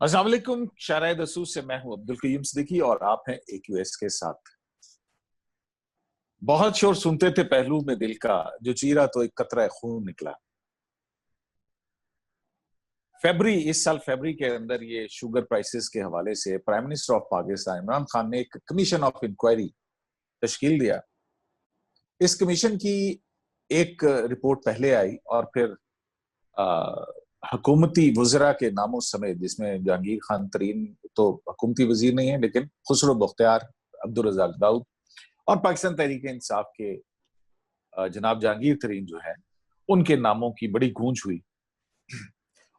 अस्सलाम वालेकुम। शाराय दसूर से मैं हूं अब्दुल कयूम सिद्दीकी और आप हैं AQS के साथ। बहुत शोर सुनते थे पहलू में दिल का, जो चीरा तो एक कतरा खून निकला। इस साल फरवरी के अंदर ये शुगर प्राइसेस के हवाले से prime minister of Pakistan Imran Khan ने एक कमीशन ऑफ इंक्वायरी तश्कील दिया। इस कमीशन की एक रिपोर्ट पहले आई और फिर हुकूमती वज़रा के नामों समेत, जिसमें जहांगीर खान तरीन तो हुकूमती वजीर नहीं है, लेकिन खुसरो बख्तियार, अब्दुल रज़ाक दाऊद और पाकिस्तान तहरीक इंसाफ के जनाब जहांगीर तरीन जो है, उनके नामों की बड़ी गूंज हुई।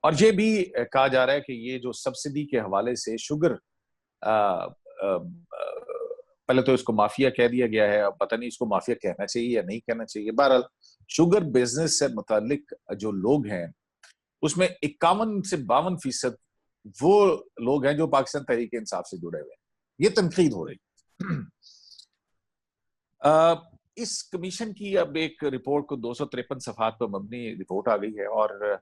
और ये भी कहा जा रहा है कि ये जो सब्सिडी के हवाले से शुगर, पहले तो इसको माफिया कह दिया गया है, अब पता नहीं इसको माफिया कहना चाहिए या नहीं कहना चाहिए। बहरहाल शुगर बिजनेस से मुतालिक जो लोग हैं उसमें 51 से 52% वो लोग हैं जो पाकिस्तान तहरीक इंसाफ से जुड़े हुए हैं। ये तनकीद हो रही इस कमीशन की अब एक रिपोर्ट को 253 सफात पर मबनी रिपोर्ट आ गई है और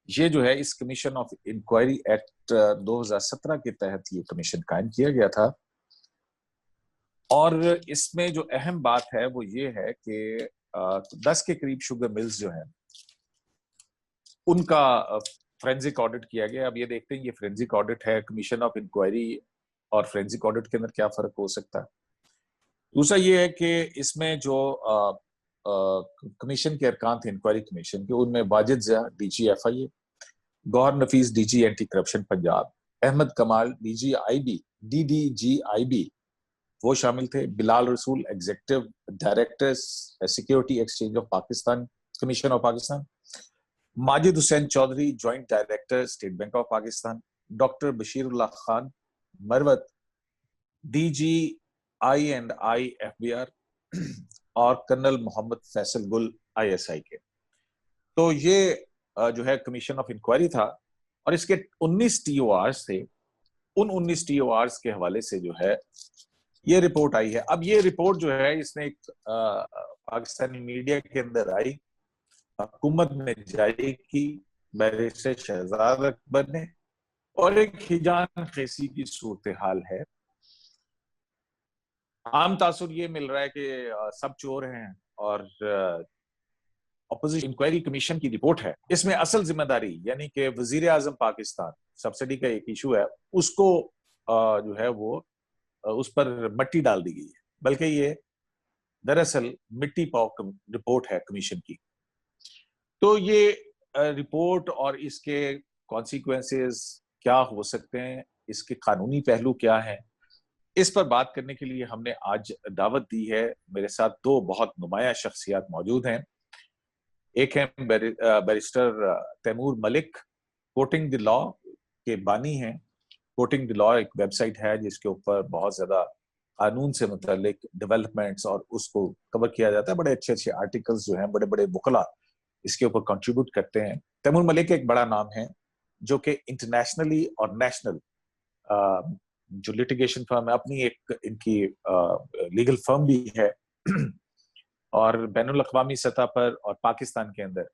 ये जो है इस कमीशन ऑफ इंक्वायरी एक्ट 2017 के तहत ये कमीशन कायम किया गया था। और इसमें जो अहम बात है वो ये है कि 10 के करीब शुगर मिल्स जो हैं उनका फोरेंसिक ऑडिट किया गया। अब ये देखते हैं ये फोरेंसिक ऑडिट है, कमीशन ऑफ इंक्वायरी और फोरेंसिक ऑडिट के अंदर क्या फर्क हो सकता है। दूसरा ये है कि इसमें जो कमीशन के अरकान थे इंक्वायरी कमीशन के, उनमें Wajid Zia DG FIA, Gohar Nafees DG anti corruption Punjab, Ahmad Kamal DDGIB वो शामिल थे, Bilal Rasool executive director security exchange of Pakistan, commission of Pakistan, Majid Hussain Chaudhry joint director state bank of Pakistan, doctor Bashirullah Khan Marwat DG INI FBR और कर्नल मोहम्मद फैसल गुल ISI के। तो ये जो है कमीशन ऑफ इंक्वायरी था और इसके 19 TORs थे। उन 19 TORs के हवाले से जो है ये रिपोर्ट आई है। अब ये रिपोर्ट जो है इसने एक पाकिस्तानी मीडिया के अंदर आई, हुकूमत ने जारी की, बैरिस्टर शहजाद अकबर ने, और एक हिजान खेसी की सूरत हाल है। आम तासुर ये मिल रहा है कि सब चोर हैं और अपोजिशन इंक्वायरी कमीशन की रिपोर्ट है, इसमें असल जिम्मेदारी यानी कि वजीर आजम पाकिस्तान, सब्सिडी का एक इशू है, उसको जो है वो उस पर मट्टी डाल दी गई है। बल्कि ये दरअसल मिट्टी पाव रिपोर्ट है कमीशन की। तो ये रिपोर्ट और इसके कॉन्सिक्वेंसेस क्या हो सकते हैं, इसके कानूनी पहलू क्या हैं, इस पर बात करने के लिए हमने आज दावत दी है। मेरे साथ दो बहुत नुमाया शख्सियात मौजूद हैं। एक है barrister Taimur Malik, courting the law के बानी हैं। कोटिंग द लॉ एक वेबसाइट है जिसके ऊपर बहुत ज्यादा कानून से मुतालिक डेवलपमेंट्स और उसको कवर किया जाता है। बड़े अच्छे अच्छे आर्टिकल्स जो हैं, बड़े बड़े वकला इसके ऊपर कंट्रीब्यूट करते हैं। तैमूर मलिक एक बड़ा नाम है जो कि इंटरनेशनली और नेशनल जो लिटिगेशन फर्म है, अपनी एक इनकी लीगल फर्म भी है और बैनुल अक़वामी सतह पर और पाकिस्तान के अंदर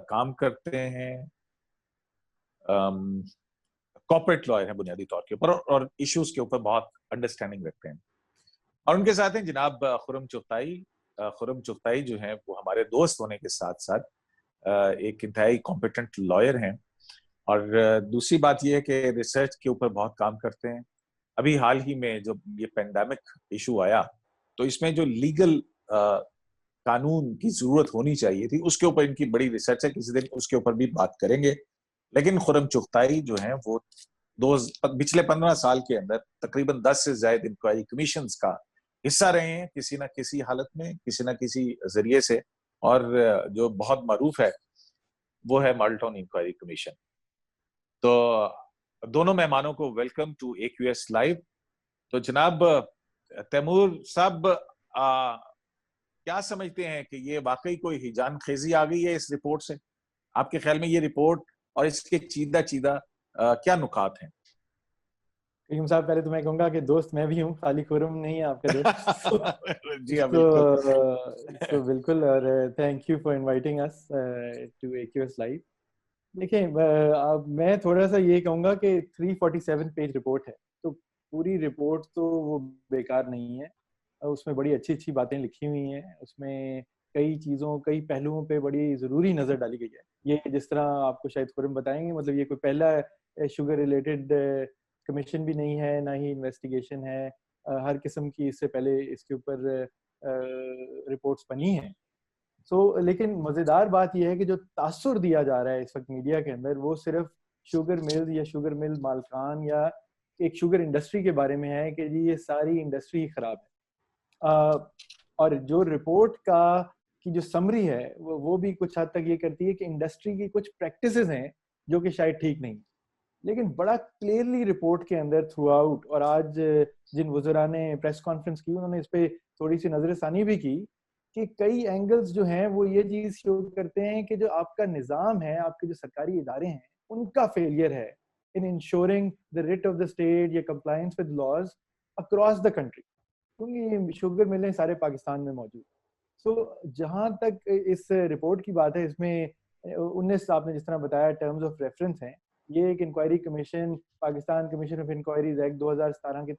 काम करते हैं। कॉर्पोरेट लॉयर है बुनियादी तौर के ऊपर और इश्यूज के ऊपर बहुत अंडरस्टैंडिंग रखते हैं। और उनके साथ हैं जनाब खुर्रम चुगताई। खुर्रम चुगताई जो है वो हमारे दोस्त होने के साथ साथ एक इंतहाई कॉम्पिटेंट लॉयर हैं। और दूसरी बात यह है कि रिसर्च के ऊपर बहुत काम करते हैं। अभी हाल ही में जब ये पेंडेमिक इशू आया तो इसमें जो लीगल कानून की जरूरत होनी चाहिए थी उसके ऊपर इनकी बड़ी रिसर्च है, किसी दिन उसके ऊपर भी बात करेंगे। लेकिन खुर्रम चुगताई जो है वो पिछले 15 साल के अंदर तकरीबन 10 से ज्यादा इंक्वायरी कमीशंस का हिस्सा रहे हैं, किसी ना किसी हालत में, किसी ना किसी जरिए से। और जो बहुत मरूफ है वो है मॉडल टाउन इंक्वायरी कमीशन। तो दोनों मेहमानों को वेलकम टू AQS लाइव। तो जनाब तैमूर साहब, क्या समझते हैं कि ये वाकई कोई हिजान खेजी आ गई है इस रिपोर्ट से? आपके ख्याल में ये रिपोर्ट और इसके चीदा चीदा क्या नुकात हैं? करीम साहब, पहले तो मैं कहूंगा कि दोस्त मैं भी हूँ, खाली खुर्रम नहीं है आपका दोस्त। जी हाँ, बिल्कुल। तो बिल्कुल, और thank you for inviting us to AQS live. देखिए, मैं थोड़ा सा ये कहूँगा कि 347 पेज रिपोर्ट है, तो पूरी रिपोर्ट तो वो बेकार नहीं है। उसमें बड़ी अच्छी-अच्छी बातें लिखी हुई हैं, उसमें कई चीज़ों, कई पहलुओं पे बड़ी ज़रूरी नज़र डाली गई है। ये जिस तरह आपको शायद खुरम बताएँगे, मतलब ये कोई पहला शुगर रिलेटेड कमीशन भी नहीं है, ना ही इन्वेस्टिगेशन है। हर किस्म की इससे पहले इसके ऊपर रिपोर्ट्स बनी हैं। लेकिन मज़ेदार बात यह है कि जो तासुर दिया जा रहा है इस वक्त मीडिया के अंदर, वो सिर्फ शुगर मिल्स या शुगर मिल मालकान या एक शुगर इंडस्ट्री के बारे में है कि जी ये सारी इंडस्ट्री ही खराब है। और जो रिपोर्ट का की जो समरी है वो भी कुछ हद तक ये करती है कि इंडस्ट्री की कुछ प्रैक्टिसेस हैं जो कि शायद ठीक नहीं, लेकिन बड़ा क्लियरली रिपोर्ट के अंदर थ्रू आउट, और आज जिन वज़रा ने प्रेस कॉन्फ्रेंस की उन्होंने इस पे थोड़ी सी नजरसानी भी की कि कई एंगल्स जो हैं वो ये चीज शो करते हैं कि जो आपका निज़ाम है, आपके जो सरकारी इदारे हैं, उनका फेलियर है in ensuring the writ of the state या compliance with laws across the country, क्योंकि शुगर मिलें सारे पाकिस्तान में मौजूद। जहां तक इस रिपोर्ट की बात है, इसमें 19 आपने जिस तरह बताया टर्म्स ऑफ रेफरेंस हैं। ये एक inquiry commission, Pakistan commission of inquiries act 2017 के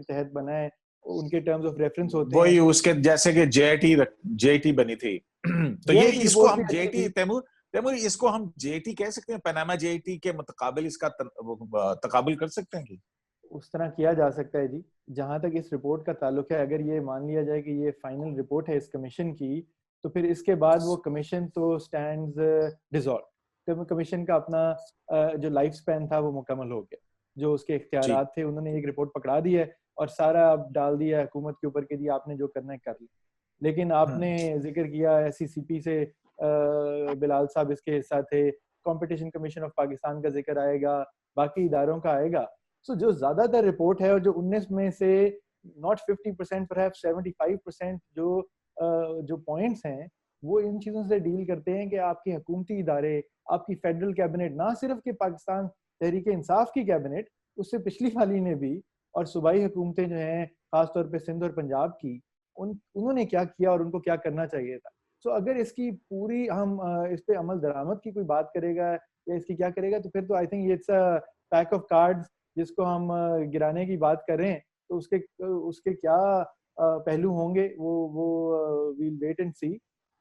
तहत बना है। उनके टर्म्स ऑफ रेफरेंस होते हैं। वही उसके जैसे कि जेआईटी बनी थी तो ये इसको हम जेआईटी तैमूर तैमूर इसको हम जेआईटी कह सकते हैं, पनामा जेआईटी के मुतकाबिल इसका तकाबुल कर सकते हैं कि उस तरह किया जा सकता है जी। जहां तक इस रिपोर्ट का ताल्लुक है, अगर ये मान लिया जाए कि ये फाइनल रिपोर्ट है इस कमीशन की, तो फिर इसके बाद वो कमीशन तो स्टैंड्स डिसॉल्व। तो कमीशन का अपना जो लाइफ स्पैन था वो मुकम्मल हो गया। जो उसके इख्तियारात थे, उन्होंने एक रिपोर्ट पकड़ा दी है और सारा अब डाल दिया है हुकूमत के ऊपर कि जी आपने जो करना है कर लिया। लेकिन आपने जिक्र किया एससीसीपी से, बिलाल साहब इसके हिस्सा थे, कंपटीशन कमीशन ऑफ पाकिस्तान का जिक्र आएगा, बाकी इदारों का आएगा। जो ज्यादातर रिपोर्ट है, और जो 19 में से नॉट 50% पर 75% जो पॉइंट्स हैं, वो इन चीजों से डील करते हैं कि आपके हुकूमती इदारे, आपकी फेडरल कैबिनेट, ना सिर्फ कि पाकिस्तान तहरीक इंसाफ की कैबिनेट, उससे पिछली वाली ने भी, और सूबाई हुकूमतें जो हैं खासतौर पर सिंध और पंजाब की, उन्होंने क्या किया और उनको क्या करना चाहिए था। अगर इसकी पूरी हम इस पे अमल दरामद की कोई बात करेगा या इसकी क्या करेगा, तो फिर तो I think it's a pack of cards जिसको हम गिराने की बात करें, तो उसके उसके क्या पहलू होंगे वो we'll wait and see.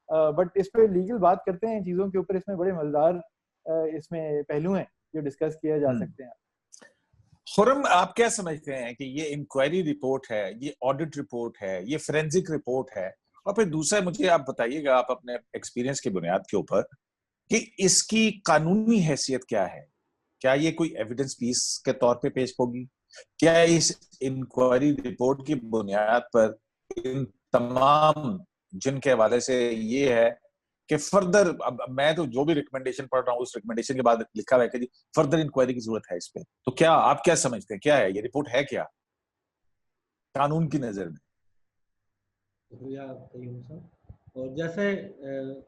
But इस पे लीगल बात करते हैं चीजों के ऊपर, इसमें बड़े मजेदार इसमें पहलू हैं जो डिस्कस किए जा सकते हैं। खुरम, आप क्या समझते हैं कि ये इंक्वायरी रिपोर्ट है, ये ऑडिट रिपोर्ट है, ये फोरेंसिक रिपोर्ट है, और फिर दूसरा मुझे आप बताइएगा आप अपने एक्सपीरियंस की बुनियाद के ऊपर कि इसकी कानूनी हैसियत क्या है? क्या ये कोई एविडेंस पीस के तौर पे पेश होगी? क्या इस इंक्वायरी रिपोर्ट की बुनियाद पर इन तमाम जिनके हवाले से ये है कि फर्दर, अब मैं तो जो भी रिकमेंडेशन पढ़ रहा हूँ उस रिकमेंडेशन के बाद लिखा हुआ है कि फर्दर इंक्वायरी की जरूरत है इस पे, तो क्या आप क्या समझते हैं, क्या है ये रिपोर्ट, है क्या कानून की नजर में? और जैसे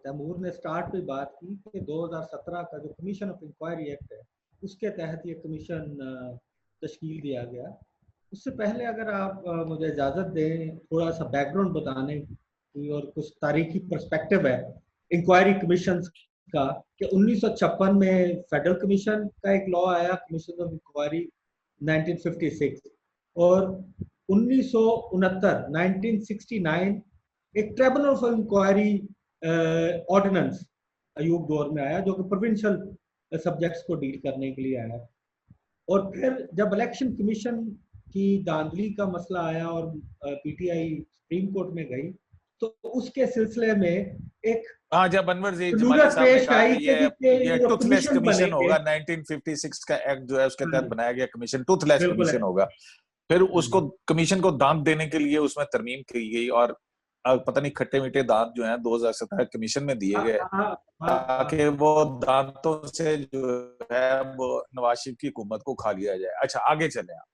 तैमूर ने स्टार्ट में बात की कि 2017 का जो कमीशन ऑफ इंक्वायरी एक्ट है, उसके तहत ये कमीशन तश्कील दिया गया। उससे पहले अगर आप मुझे इजाज़त दें थोड़ा सा बैकग्राउंड बताने की, और कुछ तारीखी पर्सपेक्टिव है इंक्वायरी कमीशन का, कि 1956 में फेडरल कमीशन का एक लॉ आया, कमीशन ऑफ इंक्वायरी 1956, और 1969 एक tribunal of inquiry ordinance Ayub दौर में आया, जो कि प्रोविंशियल सब्जेक्ट्स को डील करने के लिए आया। और फिर जब इलेक्शन कमीशन की धांधली का मसला आया और पीटीआई सुप्रीम कोर्ट में गई, तो उसके सिलसिले में एक जब अनवर जमानी साहब ने कहा कि ये टूथलेस कमीशन होगा, 1956 का एक्ट जो है उसके तहत बनाया गया कमीशन टूथलेस कमीशन होगा, फिर उसको कमीशन को दांत देने के लिए उसमें तरमीम की गई, और पता नहीं खट्टे मीठे दांत जो हैं 2017 कमीशन में दिए गए ताकि वो दांतों से जो है वो नवाज शरीफ की हुकूमत को खा लिया जाए। अच्छा, आगे चले आप।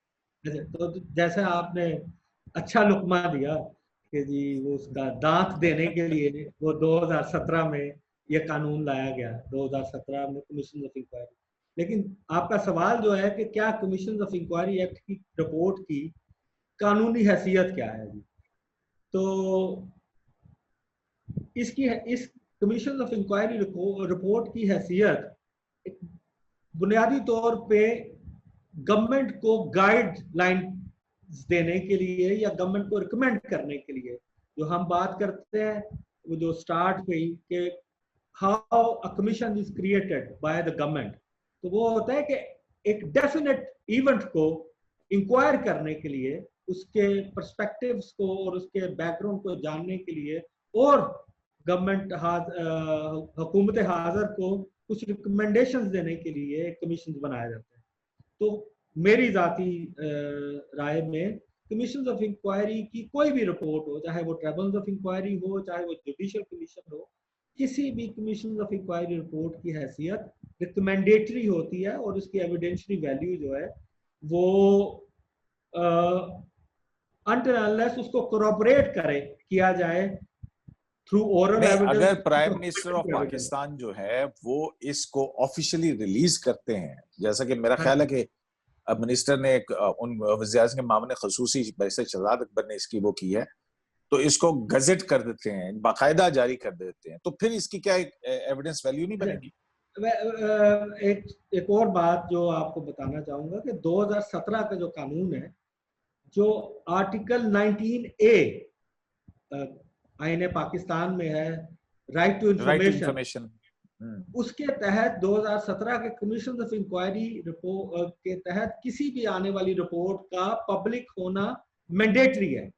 तो जैसे आपने अच्छा लुकमा दिया कि जी वो उसका दांत देने के लिए वो 2017 में ये कानून लाया गया, 2017 में कमीशन ऑफ इंक्वायरी। लेकिन आपका सवाल जो है कि क्या कमीशन ऑफ इंक्वायरी एक्ट की रिपोर्ट की कानूनी हैसियत क्या है जी, तो इस कमीशन ऑफ इंक्वायरी रिपोर्ट की हैसियत एक बुनियादी तौर पे गवर्नमेंट को गाइडलाइन देने के लिए या गवर्नमेंट को रिकमेंड करने के लिए जो हम बात करते हैं, वो जो स्टार्ट हुई कि how a commission is created by the government, तो वो होता है कि एक डेफिनेट इवेंट को इंक्वायर करने के लिए, उसके पर्सपेक्टिव्स को और उसके बैकग्राउंड को जानने के लिए, और गवर्नमेंट हुकूमत हाज़र को कुछ रिकमेंडेशंस देने के लिए कमीशन बनाया जाता है। तो मेरी जाती राय में कमीशन ऑफ इंक्वायरी की कोई भी रिपोर्ट हो, चाहे वो ट्रिब्यूनल ऑफ इंक्वायरी हो, चाहे वो जुडिशियल कमीशन हो, किसी भी कमीशन ऑफ इंक्वायरी रिपोर्ट की हैसियत रिकमेंडेटरी होती है और उसकी एविडेंशियरी वैल्यू जो है वो अनटिल अनलेस उसको कोरॉबरेट किया जाए थ्रू ओरल एविडेंस। अगर प्राइम मिनिस्टर ऑफ पाकिस्तान जो है वो इसको ऑफिशियली रिलीज करते हैं, जैसा कि मेरा ख्याल है कि अब मिनिस्टर ने उन वज़ीर-ए-आज़म के मामले खसूसी बैरिस्टर शहजाद अकबर ने इसकी वो की है, तो इसको गजेट कर देते हैं, बाकायदा जारी कर देते हैं, तो फिर इसकी क्या एविडेंस वैल्यू नहीं बनेगी? एक और बात जो आपको बताना चाहूंगा कि 2017 का जो कानून है, जो आर्टिकल 19A आईन पाकिस्तान में है, राइट टू इंफॉर्मेशन, उसके तहत 2017 के कमीशन ऑफ इंक्वायरी रिपोर्ट के तहत किसी भी आने वाली रिपोर्ट का पब्लिक होना मैंडेटरी है।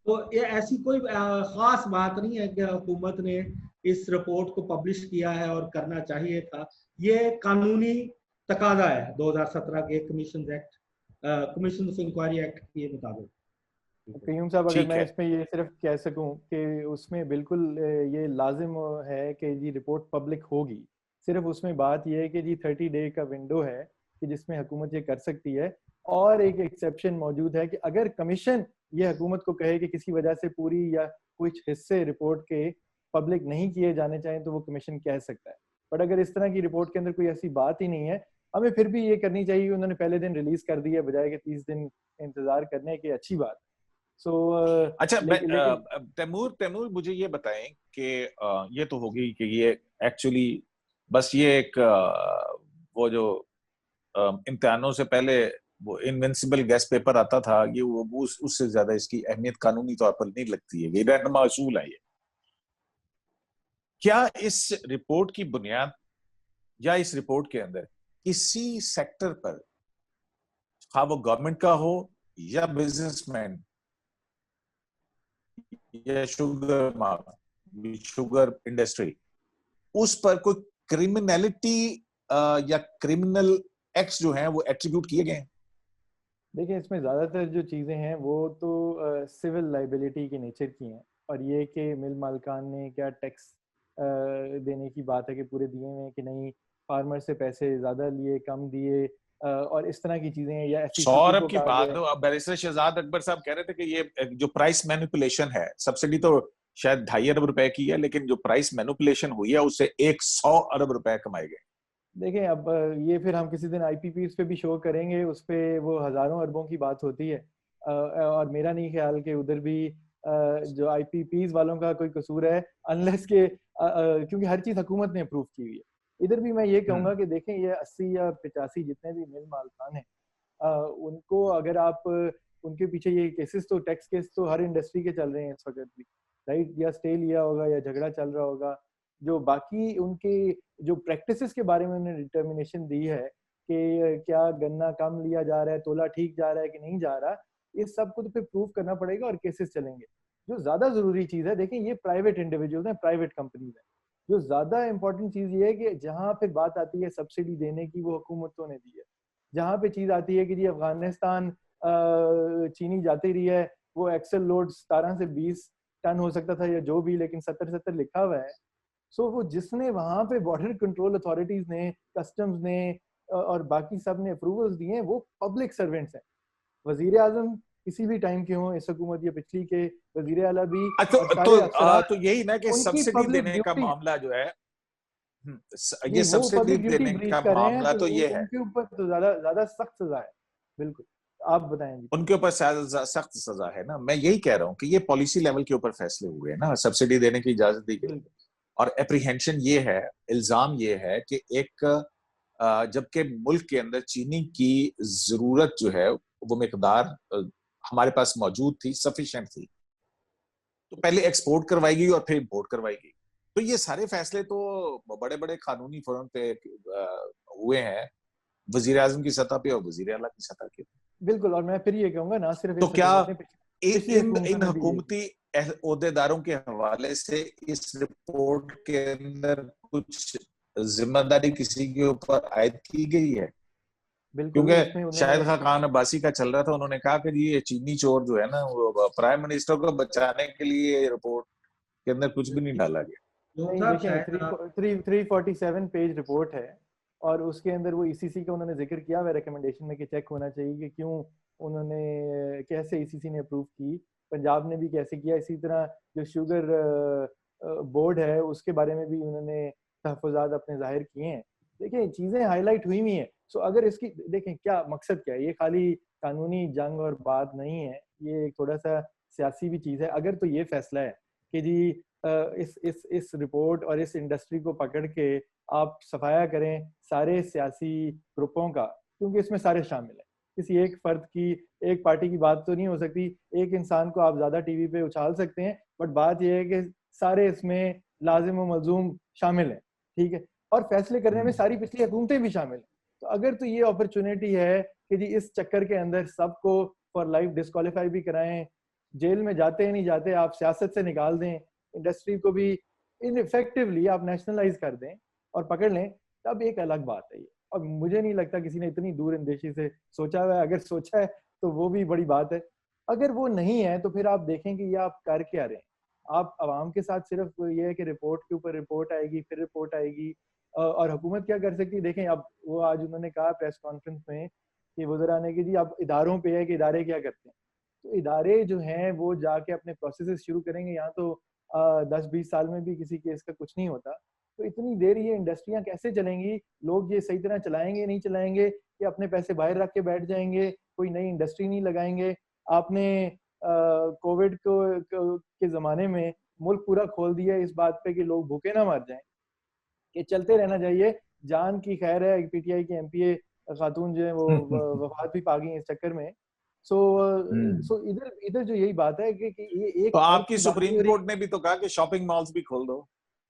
तो ये ऐसी कोई खास बात नहीं है कि हुकूमत ने इस रिपोर्ट को पब्लिश किया है और करना चाहिए था, ये कानूनी तकाजा है 2017 के commission act, commission of inquiry act के मुताबिक। कयूम साहब, अगर मैं इसमें ये सिर्फ कह सकूं कि उसमें बिल्कुल ये लाजिम है कि जी रिपोर्ट पब्लिक होगी, सिर्फ उसमें बात ये है कि जी 30 डे का विंडो है कि जिसमें हुकूमत ये कर सकती है, और एक एक्सेप्शन मौजूद है कि अगर कमीशन ये हुकूमत को कहे कि किसी वजह से पूरी या कुछ हिस्से रिपोर्ट के पब्लिक नहीं किए जाने चाहिए तो वो कमीशन कह सकता है। बट अगर इस तरह की रिपोर्ट के अंदर कोई ऐसी बात ही नहीं है, हमें फिर भी ये करनी चाहिए। उन्होंने पहले दिन रिलीज कर दिया बजाय कि 30 दिन इंतजार करने की, अच्छी बात। अच्छा, तैमूर मुझे ये बताएं कि ये तो होगी कि ये एक्चुअली बस ये एक वो जो इम्तिहानों से पहले वो इनविंसिबल गैस पेपर आता था, ये वो उससे ज्यादा इसकी अहमियत कानूनी तौर पर नहीं लगती है, ये रहनुमा असूल है। ये क्या इस रिपोर्ट की बुनियाद या इस रिपोर्ट के अंदर किसी सेक्टर पर, खा वो गवर्नमेंट का हो या बिजनेसमैन या शुगर इंडस्ट्री, उस पर कोई क्रिमिनलिटी या क्रिमिनल एक्ट्स जो हैं वो एट्रीब्यूट किए गए हैं? देखिए, इसमें ज्यादातर जो चीजें हैं वो तो सिविल लाइबिलिटी के नेचर की हैं, और ये कि मिल मालिकान ने क्या टैक्स देने की बात है कि पूरे दिए हुए कि नहीं, फार्मर से पैसे ज्यादा लिए कम दिए, और इस तरह की चीजें हैं। या सौरभ की बात हो, अब बैरिस्टर शहजाद अकबर साहब कह रहे थे कि ये जो प्राइस मैनिपुलेशन है, सब्सिडी तो शायद 2.5 अरब रुपए की है, लेकिन जो प्राइस मैनिपुलेशन हुई है उससे 100 अरब रुपए कमाए गए। देखें, अब ये फिर हम किसी दिन IPPs पे भी शो करेंगे, उस पे वो हजारों अरबों की बात होती है, और मेरा नहीं ख्याल कि उधर भी जो IPPs वालों का कोई कसूर है, अनलेस के क्योंकि हर चीज हुकूमत ने अप्रूव की हुई है। इधर भी मैं ये कहूंगा कि देखें, ये 80 या 85 जितने भी मिल मालिकान हैं, उनको अगर आप उनके पीछे ये केसेस, तो टैक्स केस तो हर इंडस्ट्री के चल रहे हैं इस वक्त भी, राइट? या स्टे लिया होगा या झगड़ा चल रहा होगा। जो बाकी उनके जो प्रैक्टिसेस के बारे में उन्होंने डिटर्मिनेशन दी है कि क्या गन्ना कम लिया जा रहा है, तोला ठीक जा रहा है कि नहीं जा रहा, इस सब को तो फिर प्रूव करना पड़ेगा और केसेस चलेंगे। जो ज्यादा जरूरी चीज है, देखें, ये प्राइवेट इंडिविजुअल्स हैं, प्राइवेट कंपनीज हैं। जो ज्यादा इंपॉर्टेंट चीज ये है कि जहां फिर बात आती है सब्सिडी देने की, वो हुकूमतों ने दी है। जहां पे चीज आती है कि जी अफगानिस्तान चीनी जाती रही है, वो एक्सेल लोड 17 से 20 टन हो सकता था या जो भी, लेकिन 70 लिखा हुआ है। सो वो जिसने वहां पे बॉर्डर कंट्रोल अथॉरिटीज ने, कस्टम्स ने और बाकी सब ने अप्रूवल्स दिए हैं, वो पब्लिक सर्वेंट्स हैं। वजीर आजम किसी भी टाइम के हों, इस हुकूमत या पिछली के, वजीर आला भी, तो यही ना कि सब्सिडी देने का मामला जो है, ये सब्सिडी देने का मामला तो ये है, उनके ऊपर तो ज्यादा सख्त सजा है। बिल्कुल, आप बताएं। उनके ऊपर सख्त सजा है ना। मैं यही कह रहा हूँ कि ये पॉलिसी लेवल के ऊपर फैसले हुए हैं ना, सब्सिडी देने की इजाजत दी गई। और एप्रीहेंशन ये है, इल्जाम ये है कि एक जबकि मुल्क के अंदर चीनी की जरूरत जो है वो मिकदार हमारे पास मौजूद थी, सफिशिएंट थी, तो पहले एक्सपोर्ट करवाएगी और फिर इंपोर्ट करवाएगी। तो ये सारे फैसले तो बड़े बड़े कानूनी फोरम पे हुए हैं, वजीर आजम की सतह पे और वजीर आला की सतह पे। बिल्कुल, और मैं फिर ये कहूंगा ना सिर्फ तो क्या इन हुकूमती ओहदेदारों के हवाले से इस रिपोर्ट के अंदर कुछ जिम्मेदारी किसी के ऊपर आयद की गई है? क्योंकि शाहिद खान अब्बासी का चल रहा था, उन्होंने कहा कि ये चीनी चोर जो है ना, वो प्राइम मिनिस्टर को बचाने के लिए रिपोर्ट के अंदर कुछ भी नहीं डाला गया। नहीं, देखिए 347 पेज रिपोर्ट है और उसके अंदर वो ईसीसी का उन्होंने जिक्र किया हुआ रिकमेंडेशन में कि चेक होना चाहिए कि क्यों उन्होंने, कैसे ईसीसी ने अप्रूव की, पंजाब ने भी कैसे किया, इसी तरह जो शुगर बोर्ड है उसके बारे में भी उन्होंने तहफ़्फ़ुज़ात अपने जाहिर किए हैं। देखिए चीज़ें हाईलाइट हुई हुई हैं। सो अगर इसकी देखें क्या मकसद क्या है, ये खाली कानूनी जंग और बात नहीं है, ये थोड़ा सा सियासी भी चीज़ है। अगर तो ये फैसला है कि जी इस रिपोर्ट और इस इंडस्ट्री को पकड़ के आप सफाया करें सारे सियासी ग्रुपों का, क्योंकि इसमें सारे शामिल हैं, किसी एक फर्द की, एक पार्टी की बात तो नहीं हो सकती। एक इंसान को आप ज्यादा टीवी पे उछाल सकते हैं, बट बात यह है कि सारे इसमें लाजिम और मलजूम शामिल हैं, ठीक है, और फैसले करने में सारी पिछली हुकूमतें भी शामिल हैं। तो अगर तो ये अपॉर्चुनिटी है कि जी इस चक्कर के अंदर सबको फॉर लाइफ डिस्क्वालीफाई भी कराएं, जेल में जाते हैं नहीं जाते आप सियासत से निकाल दें, इंडस्ट्री को भी इनफेक्टिवली आप नेशनलाइज कर दें और पकड़ लें, तब एक अलग बात है ये। और मुझे नहीं लगता किसी ने इतनी दूर अंदेशी से सोचा हुआ है, अगर सोचा है तो वो भी बड़ी बात है। अगर वो नहीं है तो फिर आप देखें कि ये आप कर क्या रहे हैं। आप आवाम के साथ सिर्फ ये है कि रिपोर्ट के ऊपर रिपोर्ट आएगी, फिर रिपोर्ट आएगी, और हुकूमत क्या कर सकती है। देखें अब वो आज उन्होंने कहा प्रेस कॉन्फ्रेंस में कि वज़रा ने कि जी अब इदारों पे है कि इदारे क्या करते हैं। तो इदारे जो हैं वो जाके अपने प्रोसेस शुरू करेंगे। यहाँ तो 10-20 साल में भी किसी केस का कुछ नहीं होता। तो इतनी देर ये इंडस्ट्रियां कैसे चलेंगी, लोग ये सही तरह चलाएंगे नहीं चलाएंगे, कि अपने पैसे बाहर रख के बैठ जाएंगे, कोई नई इंडस्ट्री नहीं लगाएंगे। आपने कोविड के ज़माने में मुल्क पूरा खोल दिया इस बात पे कि लोग भूखे ना मर जाएं, कि चलते रहना चाहिए, जान की खैर है। पीटीआई की एमपीए खातून जो है वो वफात भी पा गई इस चक्कर में। सो इधर इधर जो यही बात है कि ये एक, तो आपकी सुप्रीम कोर्ट ने भी तो कहा कि शॉपिंग मॉल्स भी खोल दो,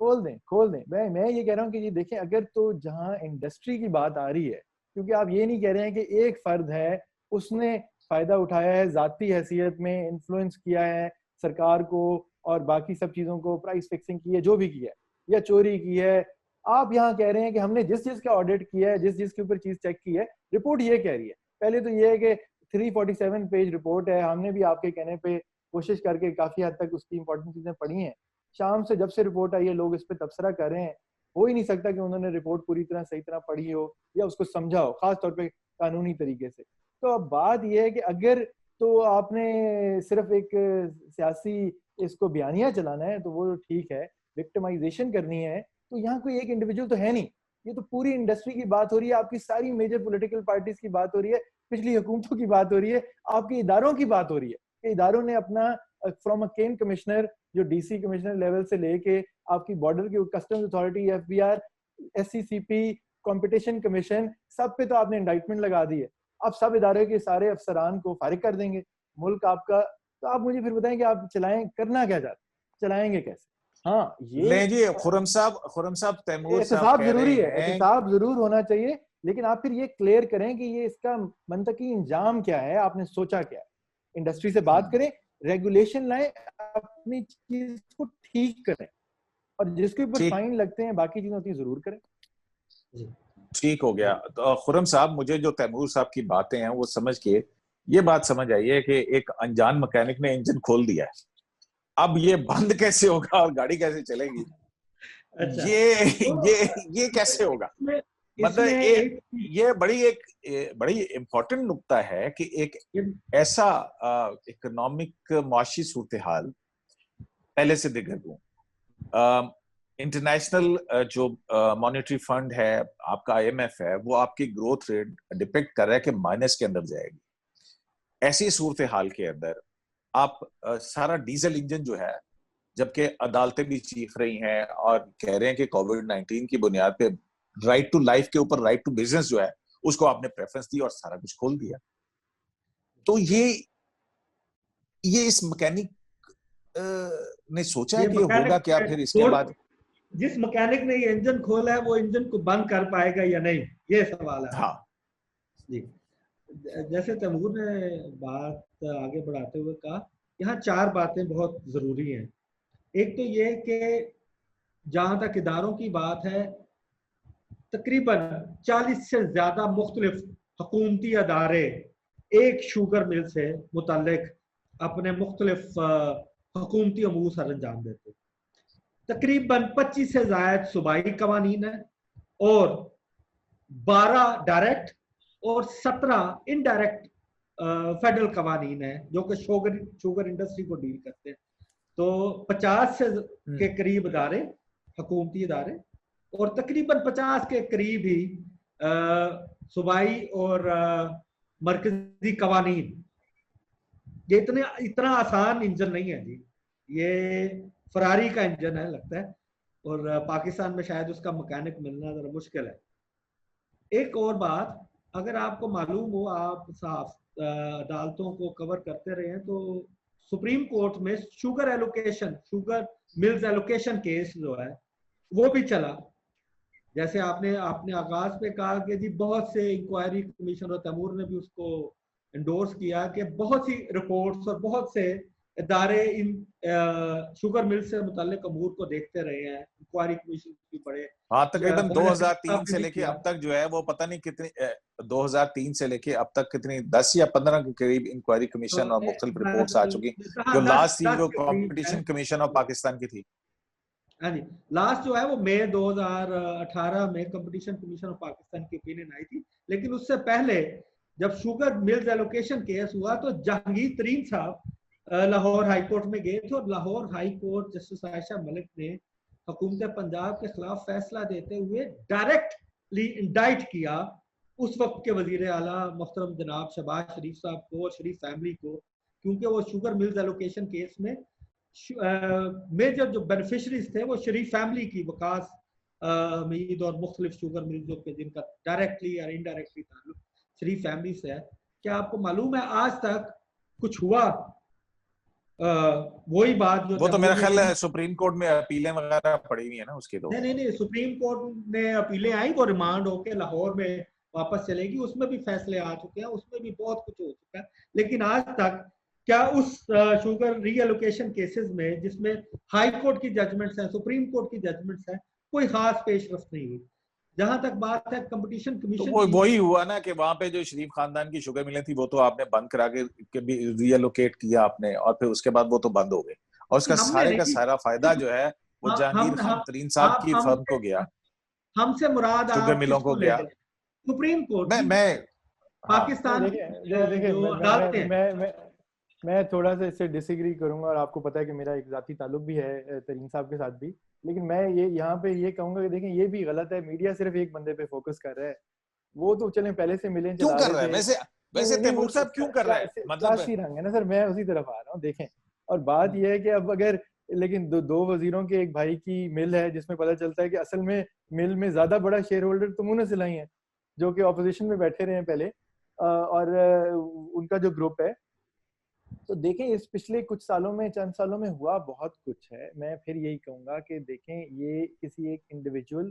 खोल दें। मैं ये कह रहा हूँ कि ये देखें, अगर तो जहाँ इंडस्ट्री की बात आ रही है, क्योंकि आप ये नहीं कह रहे हैं कि एक फर्द है उसने फायदा उठाया है, जाती हैसियत में इन्फ्लुएंस किया है सरकार को और बाकी सब चीजों को, प्राइस फिक्सिंग की है, जो भी किया है, या चोरी की है। आप यहाँ कह रहे हैं कि हमने जिस चीज का ऑडिट किया है, जिस चीज के ऊपर चीज चेक की है, रिपोर्ट ये कह रही है। पहले तो ये है कि 347 पेज रिपोर्ट है, हमने भी आपके कहने पे कोशिश करके काफी हद तक उसकी इंपॉर्टेंट चीजें पढ़ी हैं। शाम से जब से रिपोर्ट आई है लोग इस पे तबसरा कर रहे हैं। हो ही नहीं सकता कि उन्होंने रिपोर्ट पूरी तरह सही तरह पढ़ी हो या उसको समझा हो, खास तौर पे कानूनी तरीके से। तो अब बात यह है कि अगर तो आपने सिर्फ एक सियासी इसको बयानिया चलाना है तो वो ठीक है, विक्टिमाइजेशन करनी है तो यहाँ कोई एक इंडिविजुअल तो है नहीं, ये तो पूरी इंडस्ट्री की बात हो रही है, आपकी सारी मेजर पॉलिटिकल पार्टीज की बात हो रही है, पिछली हुकूमतों की बात हो रही है, आपके इदारों की बात हो रही है कि इदारों ने अपना फ्रॉम अ केन कमिश्नर, जो डीसी कमिश्नर लेवल से लेके आपकी बॉर्डर की customs authority, FBR, SCCP, competition commission, सब पे तो आपने इंडाइटमेंट लगा दी है। आप सब इदारे के सारे अफसरान को फारिग कर देंगे, मुल्क आपका। तो आप मुझे फिर बताएं कि आप चलाएं, करना क्या चाहते, चलाएंगे कैसे? हाँ, ये नहीं जी, खुरम साहब तैमूर साहब कह जरूरी रहे है, हैं, एहतिसाब जरूर होना चाहिए, लेकिन आप फिर ये क्लियर करें कि ये इसका मंतकी इंजाम क्या है, आपने सोचा क्या है। इंडस्ट्री से बात करें, रेगुलेशन लाएं, अपनी चीज को ठीक करें, और जिसके ऊपर फाइन लगते हैं बाकी चीजें होती है जरूर करें। ठीक हो गया। तो खुरम साहब, मुझे जो तैमूर साहब की बातें हैं वो समझ के ये बात समझ आई है कि एक अनजान मैकेनिक ने इंजन खोल दिया है, अब ये बंद कैसे होगा और गाड़ी कैसे चलेगी? अच्छा, ये कैसे होगा? मतलब ये बड़ी इंपॉर्टेंट नुक्ता है कि एक ऐसा इकोनॉमिक मुआशी सूरत हाल पहले से दिख दूं। इंटरनेशनल जो मॉनेटरी फंड है, आपका आईएमएफ है, वो आपकी ग्रोथ रेट डिपेक्ट कर रहा है कि माइनस के अंदर जाएगी। ऐसी सूरत हाल के अंदर आप सारा डीजल इंजन जो है जबकि अदालतें भी चीख रही हैं और कह रहे हैं कि कोविड-19 की बुनियाद पे राइट टू लाइफ के ऊपर राइट टू बिजनेस जो है उसको आपने प्रेफरेंस दी और सारा कुछ खोल दिया। तो ये इस मैकेनिक ने सोचा है ये कि ये होगा क्या फिर इसके बाद? जिस मैकेनिक ने ये इंजन खोला है वो इंजन को बंद कर पाएगा या नहीं, ये सवाल है। हाँ जी, जैसे तैमूर ने बात आगे बढ़ाते हुए कहा, यहाँ 4 बातें बहुत जरूरी हैं। एक तो ये कि जहां तक इदारों की बात है, तकरीबन 40 से ज्यादा मुख्तलिफ हुकूमती अदारे एक शुगर मिल से मुतालिक अपने मुख्तलिफ हुकूमती अमूर सर अंजाम देते। तकरीबन 25 से ज्यादा सूबाई कवानीन है और 12 डायरेक्ट और 17 इनडायरेक्ट फेडरल कवानीन है जो कि शुगर इंडस्ट्री को डील करते हैं। तो 50 से के करीब इदारे, हुकूमती इदारे, और तकरीबन 50 के करीब ही सूबाई और मरकजी कवानीन। ये इतना आसान इंजन नहीं है जी, ये फरारी का इंजन है लगता है, और पाकिस्तान में शायद उसका मैकेनिक मिलना जरा मुश्किल है। एक और बात, अगर आपको मालूम हो, आप साफ अदालतों को कवर करते रहे हैं, तो सुप्रीम कोर्ट में sugar allocation, sugar mills allocation case जो है वो भी चला। जैसे आपने आगाज पे कहा कि जी बहुत से इंक्वायरी कमीशन, और तैमूर ने भी उसको एंडोर्स किया कि बहुत सी रिपोर्ट्स और बहुत से इदारे इन शुगर मिल से मुताल्लिक अमूर को देखते रहे हैं। इंक्वायरी कमीशन भी बड़े, हाँ, तकरीबन 2003 से लेके किया। अब तक जो है वो पता नहीं कितनी 2003 से लेके अब तक कितनी 10 या 15 के करीब इंक्वायरी कमीशन और मुख्तलिफ रिपोर्ट्स आ चुकी। जो लास्ट थी वो कंपटीशन कमीशन ऑफ पाकिस्तान की थी। हाँ जी, लास्ट जो है वो मई 2018 में कंपटीशन कमीशन ऑफ पाकिस्तान की ओपिनियन आई थी। लेकिन उससे पहले जब शुगर मिल्स एलोकेशन केस हुआ तो जहांगीर तरीन साहब लाहौर हाई कोर्ट में गए थे, और Lahore high court justice Ayesha Malik ने हुकूमत पंजाब के खिलाफ फैसला देते हुए डायरेक्टली इंडाइट किया उस वक्त के वजीर आला मोहतरम जनाब शहबाज शरीफ साहब को और शरीफ फैमिली को, क्योंकि वो शुगर मिल्स एलोकेशन केस में मेजर जो बेनिफिशरीज थे वो शरीफ फैमिली की, वकास हमीद और मुख्तलिफ शुगर मिल्स के जिनका डायरेक्टली या इनडायरेक्टली ताल्लुक शरीफ फैमिली से है। क्या आपको मालूम है आज तक कुछ हुआ? वही बात जो वो तो मेरा ख्याल है सुप्रीम कोर्ट में अपीलें वगैरह पड़ी हुई है ना उसकी। तो नहीं, सुप्रीम कोर्ट ने अपीलें आई, वो रिमांड होके लाहौर में वापस चलेगी, उसमें भी फैसले आ चुके हैं, उसमें भी बहुत कुछ हो चुका है। लेकिन आज तक क्या उस शुगर रीएलोकेशन केसेस में जिसमें हाई कोर्ट की जजमेंट्स हैं, सुप्रीम कोर्ट की जजमेंट्स हैं, कोई खास पेशरफ्त नहीं हुई। जहां तक बात है कंपटीशन कमीशन तो वही हुआ ना कि वहां पे जो शरीफ खानदान की शुगर मिलें थी वो तो आपने बंद करा के भी रीएलोकेट किया आपने, और फिर उसके बाद वो तो बंद हो गए, और उसका सारे का सारा फायदा जो है वो जहांगीर खान तरीन साहब की फर्म को गया। हमसे मुराद शुगर आप मिलों को गया सुप्रीम कोर्ट मैं पाकिस्तान। देखिए मैं थोड़ा सा इससे डिसएग्री करूंगा, और आपको पता है कि मेरा एक जाती ताल्लुक भी है तरीन साहब के साथ भी। लेकिन मैं ये यहाँ पे ये कहूंगा कि देखें ये भी गलत है, मीडिया सिर्फ एक बंदे पे फोकस कर रहा है। वो तो चले पहले से मिले क्यों कर रहा है वैसे तैमूर साहब क्यों कर रहा है? मतलब रंग है ना सर, मैं उसी तरफ आ रहा हूँ। देखें, और बात यह है कि अब अगर लेकिन दो वजीरों के एक भाई की मिल है जिसमें पता चलता है कि असल में मिल में ज्यादा बड़ा शेयर होल्डर तो मुन्ना सिलाई है जो कि ऑपोजिशन में बैठे रहे हैं पहले, और उनका जो ग्रुप है। तो देखें इस पिछले कुछ सालों में, चंद सालों में हुआ बहुत कुछ है। मैं फिर यही कहूंगा कि देखें ये किसी एक इंडिविजुअल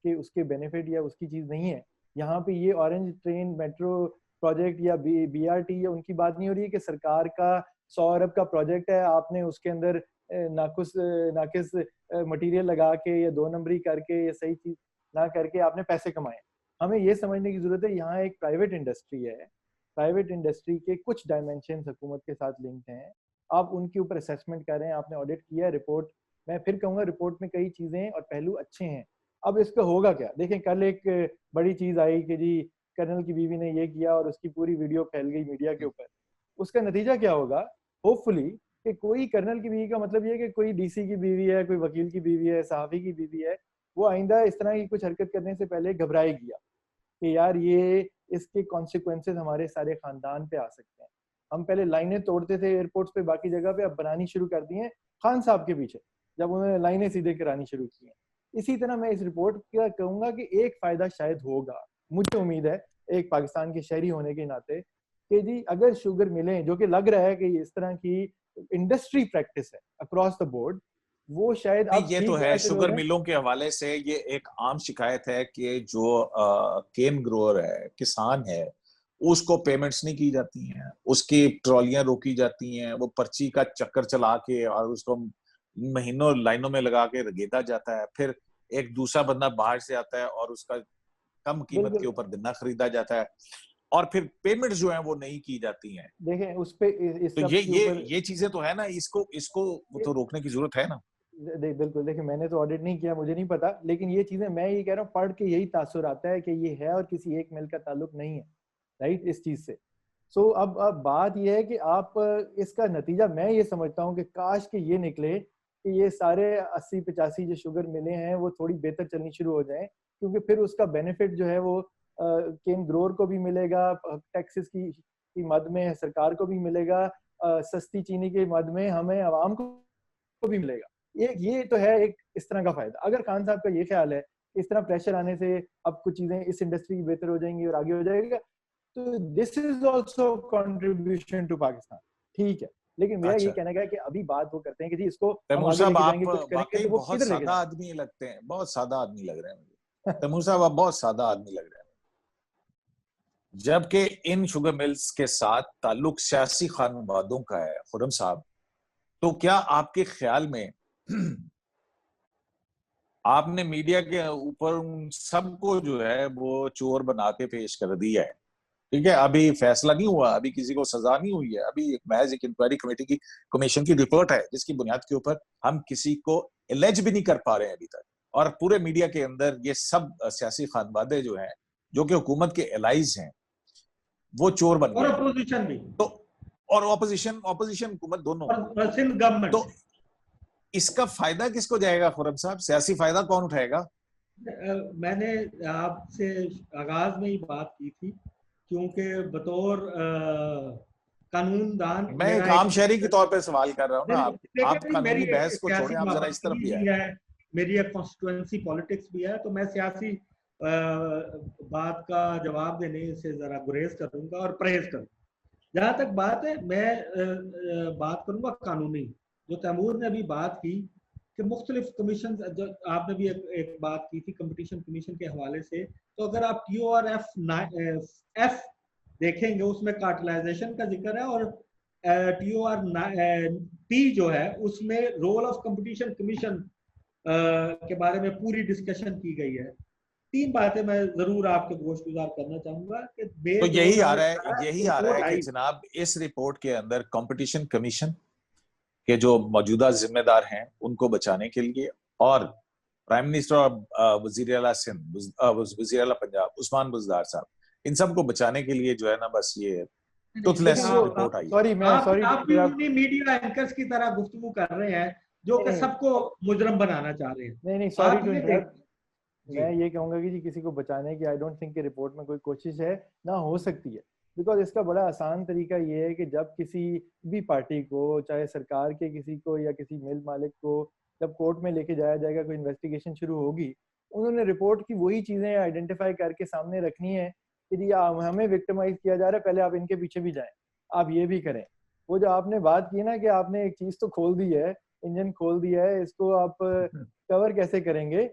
के उसके बेनिफिट या उसकी चीज नहीं है। यहाँ पे ये ऑरेंज ट्रेन मेट्रो प्रोजेक्ट या बीआरटी या उनकी बात नहीं हो रही है कि सरकार का 100 अरब का प्रोजेक्ट है, आपने उसके अंदर नाकिस मटेरियल लगा के या 2 नंबरी करके या सही चीज ना करके आपने पैसे कमाए। हमें ये समझने की जरूरत है यहाँ एक प्राइवेट इंडस्ट्री है, प्राइवेट इंडस्ट्री के कुछ डायमेंशन हुकूमत के साथ लिंक्ड हैं। आप उनके ऊपर असेसमेंट कर रहे हैं, आपने ऑडिट किया रिपोर्ट। मैं फिर कहूंगा रिपोर्ट में कई चीजें और पहलू अच्छे हैं। अब इसका होगा क्या? देखें कल एक बड़ी चीज आई कि जी कर्नल की बीवी ने ये किया और उसकी पूरी वीडियो फैल गई मीडिया के ऊपर। उसका नतीजा क्या होगा? होपफुली कि कोई कर्नल की बीवी का मतलब ये कि कोई डीसी की बीवी है, कोई वकील की बीवी है, सहाफी की बीवी है, वो आइंदा इस तरह की कुछ हरकत करने से पहले घबराएगी कि यार ये इसके कॉन्सिक्वेंसेस हमारे सारे खानदान पे आ सकते हैं। हम पहले लाइनें तोड़ते थे एयरपोर्ट्स पे, बाकी जगह पे, अब बनानी शुरू कर दी हैं खान साहब के पीछे, जब उन्होंने लाइनें सीधे करानी शुरू की हैं। इसी तरह मैं इस रिपोर्ट का कहूंगा कि एक फायदा शायद होगा, मुझे उम्मीद है एक पाकिस्तान के शहरी होने के नाते, कि जी अगर शुगर मिलें, जो कि लग रहा है कि इस तरह की इंडस्ट्री प्रैक्टिस है अक्रॉस द बोर्ड, वो शायद नहीं, अब ये तो ठीक है, शुरू हो शुगर जाए। मिलों के हवाले से ये एक आम शिकायत है कि जो केन ग्रोअर है, किसान है, उसको पेमेंट्स नहीं की जाती हैं, उसकी ट्रॉलियां रोकी जाती हैं, वो पर्ची का चक्कर चला के और उसको महीनों लाइनों में लगा के रगेदा जाता है, फिर एक दूसरा बंदा बाहर से आता है और उसका कम कीमत के बिल्कुल, ऊपर गन्ना खरीदा जाता है, और फिर पेमेंट्स जो है वो नहीं की जाती हैं। देखें उस पे इस तो सब ये के ये ऊपर, ये चीजें तो है ना, इसको इसको तो रोकने की जरूरत है ना। बिल्कुल, देखिए मैंने तो ऑडिट नहीं किया, मुझे नहीं पता, लेकिन ये चीजें मैं ये कह रहा हूँ, पढ़ के यही तासुर आता है कि ये है और किसी एक मिल का ताल्लुक नहीं है, राइट, इस चीज से। सो अब बात ये है कि आप इसका नतीजा मैं ये समझता हूँ कि काश कि ये निकले कि ये सारे 80-85 जो शुगर मिले हैं वो थोड़ी बेहतर चलनी शुरू हो जाएं, क्योंकि फिर उसका बेनिफिट जो है वो केन ग्रोअर को भी मिलेगा, टैक्सेस की मद में सरकार को भी मिलेगा, सस्ती चीनी के मद में हमें आवाम को भी मिलेगा। ये तो है एक इस तरह का फायदा। अगर खान साहब का ये ख्याल है इस तरह प्रेशर आने से अब कुछ चीजें इस इंडस्ट्री की बेहतर हो जाएंगी और आगे हो जाएगा, तो this is also contribution to Pakistan, ठीक है। लेकिन मेरा ये अच्छा कहना है कि अभी बात वो करते हैं कि जी इसको हम तैमूर आगे साहब, लेके आप जाएंगे, कुछ करेंगे, वाकई तो वो बहुत किधर लेके सादा जाएंगे? आदमी लगते हैं, बहुत सादा आदमी लग रहे हैं मुझे। तैमूर साहब, आप बहुत सादा आदमी लग रहे हैं, जबकि इन शुगर मिल्स के साथ ताल्लुक सियासी खानवादों का है खुर्रम साहब। तो क्या आपके ख्याल में आपने मीडिया के ऊपर उन सबको जो है वो चोर बना के पेश कर दिया है? ठीक है, अभी फैसला नहीं हुआ, अभी किसी को सजा नहीं हुई है, अभी महज एक इंक्वायरी कमेटी की कमीशन की रिपोर्ट है जिसकी बुनियाद के ऊपर हम किसी को एलेज भी नहीं कर पा रहे हैं अभी तक। और पूरे मीडिया के अंदर ये सब सियासी खानवादे जो हैं, जो कि हुकूमत के एलाइज हैं, वो चोर बन और गए हैं। अपोजिशन भी, तो और ऑपोजिशन ऑपोजिशन हुकूमत दोनों। और सिंध गवर्नमेंट। तो इसका फायदा किसको जाएगा खुर्रम साहब? सियासी फायदा कौन उठाएगा? मैंने आपसे आगाज में ही बात की थी, क्योंकि बतौर कानूनदान मैं एक मेरा आम एक, शहरी के तौर पे सवाल कर रहा हूँ ना। देखिए आप भाई, मेरी कानूनी एक बहस को छोड़ें, सियासी आप जरा इस तरफ माबखी भी आए। भी है, मेरी एक कॉन्स्टिट्यूएंसी पॉलिटिक्स भी है, तो मैं सियासी बात का जवाब देने से जरा गुरेज करूंगा और परहेज करूंगा। जहां तक बात है, मैं बात करूंगा कानूनी। जो तैमूर ने अभी बात की कि मुख्तलिफ कमीशन, जो आपने भी एक बात की थी कंपटीशन कमीशन के हवाले से, तो अगर आप TOR-F देखेंगे, उसमें कार्टलाइजेशन का जिक्र है, और TOR-P जो है उसमें रोल ऑफ कंपटीशन कमीशन के बारे में पूरी डिस्कशन की गई है। तीन बातें मैं जरूर आपके गोशगुजार करना चाहूंगा कि तो मई 2018 यही आ रहा रिपोर्ट है कि आई। जनाब इस रिपोर्ट के अंदर कंपटीशन कमीशन के जो मौजूदा जिम्मेदार हैं उनको बचाने के लिए, और प्राइम मिनिस्टर और वजीर आला सिंध, वजीर आला पंजाब उस्मान बुज़दार साहब, इन सब को बचाने के लिए जो है ना, बस ये लेकिन टुथलेस वो, रिपोर्ट आई है। सॉरी, मैं सॉरी टू आप भी इंटरप्ट। उन्हीं मीडिया एंकर्स की तरह गुफ्तगू कर रहे हैं जो नहीं कि नहीं सबको मुजरम बनाना चाह रहे हैं। नहीं नहीं, सॉरी आप टू ये इंटरप्ट। देखिए जी। मैं ये कहूंगा कि जी किसी को बचाने की आई डोंट थिंक कि रिपोर्ट में कोई कोशिश है, ना हो सकती है। बिकॉज इसका बड़ा आसान तरीका ये है कि जब किसी भी पार्टी को, चाहे सरकार के किसी को या किसी मिल मालिक को, जब कोर्ट में लेके जाया जाएगा, कोई इन्वेस्टिगेशन शुरू होगी, उन्होंने रिपोर्ट की वही चीजें आइडेंटिफाई करके सामने रखनी है कि जी हमें विक्टिमाइज किया जा रहा है, पहले आप इनके पीछे भी जाएं, आप ये भी करें। वो जो आपने बात की ना कि आपने एक चीज तो खोल दी है, इंजन खोल दिया है, इसको आप कवर कैसे करेंगे?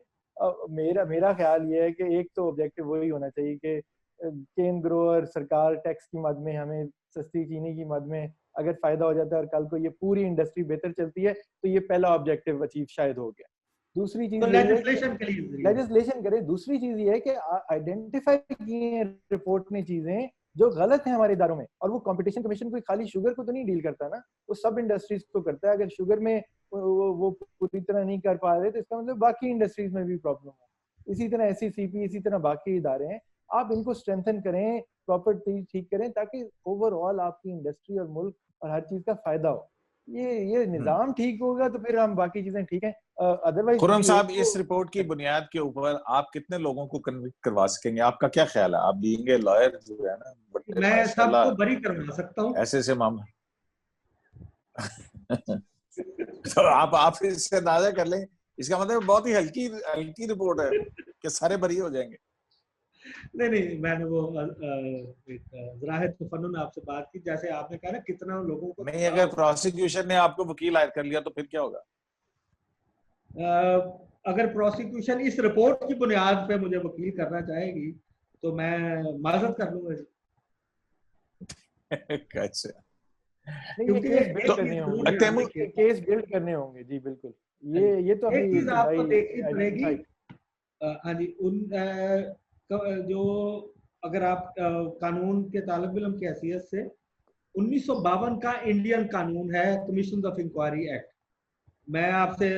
मेरा मेरा ख्याल ये है कि एक तो ऑब्जेक्टिव वही होना चाहिए कि केन ग्रोअर, सरकार टैक्स की मद में, हमें सस्ती चीनी की मद में अगर फायदा हो जाता है और कल को ये पूरी इंडस्ट्री बेहतर चलती है, तो ये पहला ऑब्जेक्टिव अचीव शायद हो गया। दूसरी तो चीज यही है कि लेजिस्लेशन के लिए जरिए हो। लेजिस्लेशन करे। दूसरी चीज ये है कि आइडेंटिफाई किए रिपोर्ट ने चीजें जो गलत है हमारे इदारों में, और वो कंपटीशन कमीशन कोई खाली शुगर को तो नहीं डील करता ना, वो सब इंडस्ट्रीज को करता है। अगर शुगर में वो पूरी तरह नहीं कर पा रहे, तो इसका मतलब बाकी इंडस्ट्रीज में भी प्रॉब्लम है। इसी तरह SECP, इसी तरह बाकी इदारे हैं, आप इनको स्ट्रेंथन करें, प्रॉपर ठीक करें, ताकि ओवरऑल आपकी इंडस्ट्री और मुल्क और हर चीज का फायदा हो। ये निजाम ठीक होगा तो फिर हम बाकी चीजें ठीक है। अदरवाइज खुर्रम साहब, इस रिपोर्ट की बुनियाद के ऊपर आप कितने लोगों को कन्विक्ट करवा सकेंगे? आपका क्या ख्याल है? आप बीइंग ए लॉयर जो है ना, बड़े मैं माशाल्लाह सबको बरी करवा सकता हूँ। ऐसे मामले तो आप इससे अंदाजा कर लें, इसका मतलब बहुत ही हल्की हल्की रिपोर्ट है कि सारे बरी हो जाएंगे। नहीं, मैंने वो ज़राहिर तफन्नुन आपसे बात की, जैसे आपने कहा ना कितना लोगों को नहीं, अगर प्रोसिक्यूशन ने आपको वकील हायर कर लिया तो फिर क्या होगा? अगर प्रोसिक्यूशन इस रिपोर्ट की बुनियाद पे मुझे वकील करना चाहेगी तो मैं माजरत कर लूंगा। अच्छा, नहीं, ये केस बिल्ड करने होंगे, केस बिल्ड करने होंगे जी, बिल्कुल। ये तो एक अभी चीज आपको देखनी पड़ेगी। हाँ जी, जो अगर आप कानून के तालिब इल्म की हैसियत से 1952 का इंडियन कानून है कमीशन ऑफ इंक्वायरी एक्ट। मैं आपसे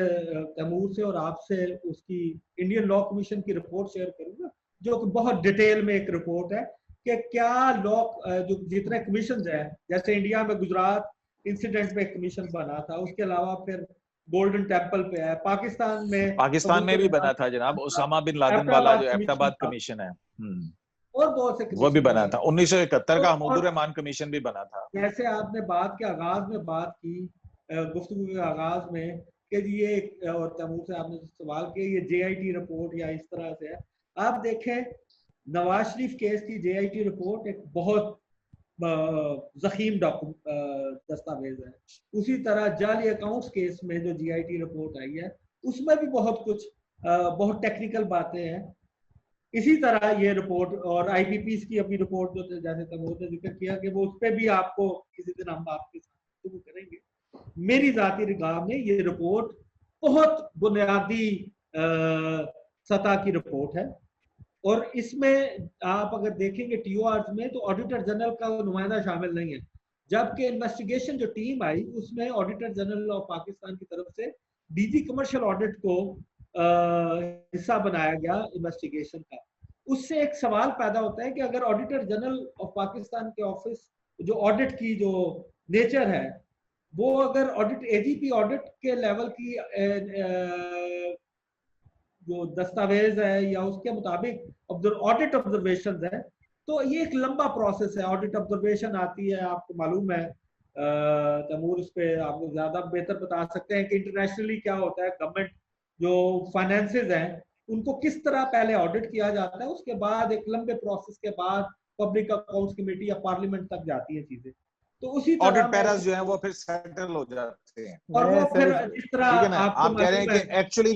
तैमूर से और आपसे उसकी इंडियन लॉ कमीशन की रिपोर्ट शेयर करूंगा, जो कि बहुत डिटेल में एक रिपोर्ट है कि क्या लॉ जो जितने कमीशन है, जैसे इंडिया में गुजरात इंसिडेंट पे कमीशन बना था, उसके अलावा फिर गोल्डन टेम्पल पे है, पाकिस्तान में भी बना था जनाब, उसामा बिन लादेन वाला जो एबटाबाद कमीशन है, और बहुत से वो भी बना था। 1971 का और हमूदुर-रहमान कमीशन भी बना था। जैसे आपने बात के आगाज में बात की, गुफ्तगू के आगाज में, कि ये और तैमूर से आपने सवाल किया ये JIT रिपोर्ट या इस तरह से है। आप देखें नवाज शरीफ केस की JIT रिपोर्ट एक बहुत जखीम दस्तावेज है। उसी तरह जाली अकाउंट्स केस में जो JIT रिपोर्ट आई है उसमें भी बहुत कुछ बहुत टेक्निकल बातें हैं। इसी तरह ये रिपोर्ट और IPPs की अपनी रिपोर्ट जो जैसे तैमूर ने जिक्र किया कि वो उस पर भी आपको किसी दिन हम आपके साथ शुरू करेंगे। मेरी जाती निगाह में ये रिपोर्ट बहुत बुनियादी सतह की रिपोर्ट है और इसमें आप अगर देखेंगे TORs में तो ऑडिटर जनरल का नुमाइंदा शामिल नहीं है, जबकि इन्वेस्टिगेशन जो टीम आई उसमें ऑडिटर जनरल ऑफ पाकिस्तान की तरफ से DG कमर्शियल ऑडिट को हिस्सा बनाया गया इन्वेस्टिगेशन का। उससे एक सवाल पैदा होता है कि अगर ऑडिटर जनरल ऑफ पाकिस्तान के ऑफिस जो ऑडिट की जो नेचर है वो अगर ऑडिट AGP ऑडिट के लेवल की जो दस्तावेज है या उसके मुताबिक ऑडिट ऑब्जर्वेशन है, तो ये एक लंबा प्रोसेस है। ऑडिट ऑब्जर्वेशन आती है, आपको मालूम है तैमूर, इस पे आप लोग ज्यादा बेहतर बता सकते हैं कि इंटरनेशनली क्या होता है। गवर्नमेंट जो फाइनेंसेस हैं उनको किस तरह पहले ऑडिट किया जाता है, उसके बाद एक लंबे प्रोसेस के बाद पब्लिक अकाउंट्स कमेटी या पार्लियामेंट तक जाती है चीजें। तो उसी तरह ऑडिट पैरास जो है वो फिर सेटल हो जाते हैं और वो फिर इस तरह ठीक है ना। आप कह रहे हैं कि एक्चुअली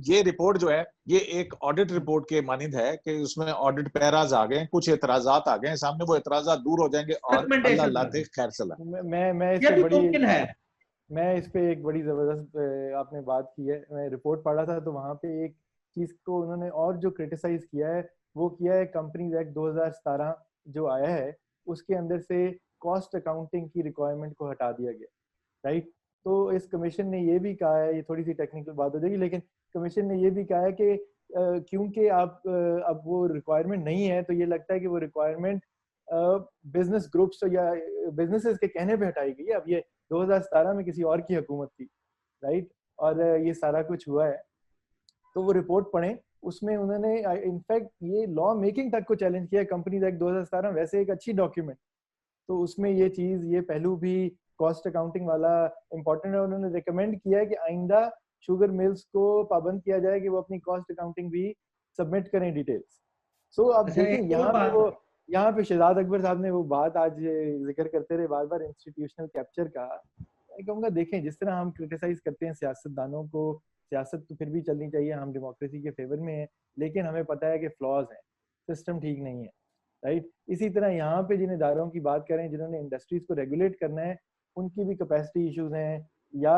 ये रिपोर्ट जो है ये एक ऑडिट रिपोर्ट के मानिंद है कि उसमें ऑडिट पैराज आ गए, कुछ एतराजात आ गए सामने, वो एतराजात दूर हो जाएंगे और अल्लाह लाते खैर सला। मैं इस पे एक बड़ी जबरदस्त आपने बात की है। मैं रिपोर्ट पढ़ा था तो वहाँ पे एक चीज को उन्होंने और जो क्रिटिसाइज किया है वो किया है कंपनीज एक्ट 2017 जो आया है उसके अंदर से कॉस्ट अकाउंटिंग की रिक्वायरमेंट को हटा दिया गया, राइट। तो इस कमीशन ने ये भी कहा है, ये थोड़ी सी टेक्निकल बात हो जाएगी, लेकिन कमीशन ने ये भी कहा है कि क्योंकि आप अब वो रिक्वायरमेंट नहीं है तो ये लगता है कि वो रिक्वायरमेंट बिजनेस ग्रुप्स या बिजनेसेस के कहने पे हटाई गई है। अब ये 2017 में किसी और की हुकूमत थी, राइट, और ये सारा कुछ हुआ है। तो वो रिपोर्ट पढ़ें, उसमें उन्होंने इनफैक्ट ये लॉ मेकिंग तक को चैलेंज किया। कंपनीज एक्ट 2017 वैसे एक अच्छी डॉक्यूमेंट, तो उसमें ये चीज ये पहलू भी कॉस्ट अकाउंटिंग वाला इम्पोर्टेंट है। उन्होंने रिकमेंड किया है कि आइंदा शुगर मिल्स को पाबंद किया जाए कि वो अपनी कॉस्ट अकाउंटिंग भी सबमिट करें डिटेल्स। सो अब देखें यहाँ पे शहजाद अकबर साहब ने वो बात आज जिक्र करते रहे बार बार इंस्टीट्यूशनल कैप्चर का। मैं कहूँगा देखें जिस तरह हम क्रिटिसाइज करते हैं सियासतदानों को, सियासत तो फिर भी चलनी चाहिए, हम डेमोक्रेसी के फेवर में हैं, लेकिन हमें पता है कि फ्लॉज हैं, सिस्टम ठीक नहीं है, राइट। इसी तरह यहाँ पे जिन इदारों की बात करें जिन्होंने इंडस्ट्रीज को रेगुलेट करना है उनकी भी कैपेसिटी इश्यूज हैं या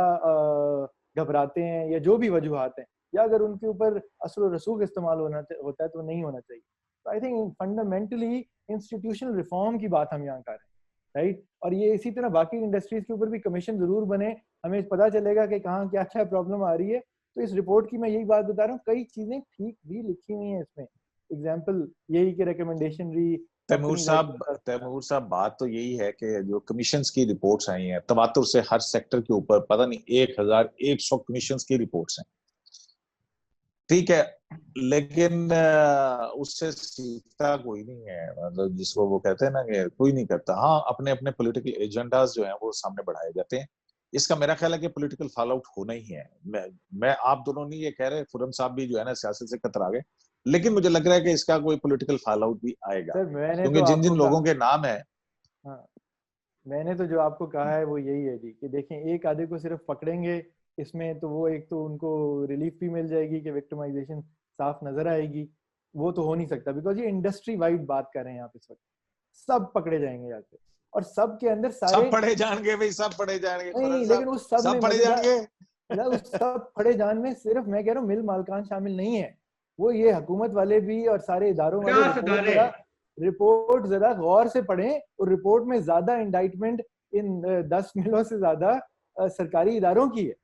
घबराते हैं या जो भी वजूहात हैं, या अगर उनके ऊपर असर रसूख इस्तेमाल होता है तो नहीं होना चाहिए। तो I think fundamentally institutional reform की बात हम यहाँ कर रहे हैं, राइट। और ये इसी तरह बाकी इंडस्ट्रीज के ऊपर भी कमीशन जरूर बने, हमें पता चलेगा कि कहाँ क्या क्या प्रॉब्लम आ रही है। तो इस रिपोर्ट की मैं यही बात बता रहा हूँ, कई चीजें ठीक भी लिखी हुई हैं इसमें। एग्जाम्पल यही कि रिकमेंडेशन री तैमूर साहब बात तो यही है कि जो कमीशंस की रिपोर्ट्स आई हैं तवातुर से हर सेक्टर के ऊपर पता नहीं 1100 कमीशंस की रिपोर्ट्स हैं, ठीक है, लेकिन उससे सीखता कोई नहीं है, मतलब जिसको वो कहते हैं ना कि कोई नहीं करता। हाँ, अपने अपने पॉलिटिकल एजेंडाज जो हैं वो सामने बढ़ाए जाते हैं। इसका मेरा ख्याल है कि पॉलिटिकल फॉल आउट होना ही है। मैं आप दोनों नहीं ये कह रहे, खुर्रम साहब भी जो है ना सियासत से कतरा गए, लेकिन मुझे लग रहा है कि इसका कोई पॉलिटिकल फॉल आउट भी आएगा, सर मैंने क्योंकि तो जिन जिन आपको लोगों के नाम है। हाँ, मैंने तो जो आपको कहा है वो यही है जी, कि देखें एक आधे को सिर्फ पकड़ेंगे इसमें तो वो एक तो उनको रिलीफ भी मिल जाएगी कि विक्टिमाइजेशन साफ नजर आएगी, वो तो हो नहीं सकता बिकॉज ये इंडस्ट्री वाइड बात कर रहे हैं आप इस वक्त। सब पकड़े जाएंगे यहाँ पे और सब के अंदर सारे सब पढ़े जाएंगे भाई, सब पढ़े जाएंगे खुर्रम नहीं, साहब, लेकिन उस सब सब में पढ़े मजेदार जाएंगे। उस सब फड़े जान में सिर्फ मैं कह रहा हूँ मिल मालकान शामिल नहीं है, वो ये हुकूमत वाले भी और सारे इदारों वाले 50 रिपोर्ट जरा गौर से पढ़ें। और रिपोर्ट में ज्यादा इंडाइटमेंट इन 10 मिलों से ज्यादा सरकारी इदारों की है,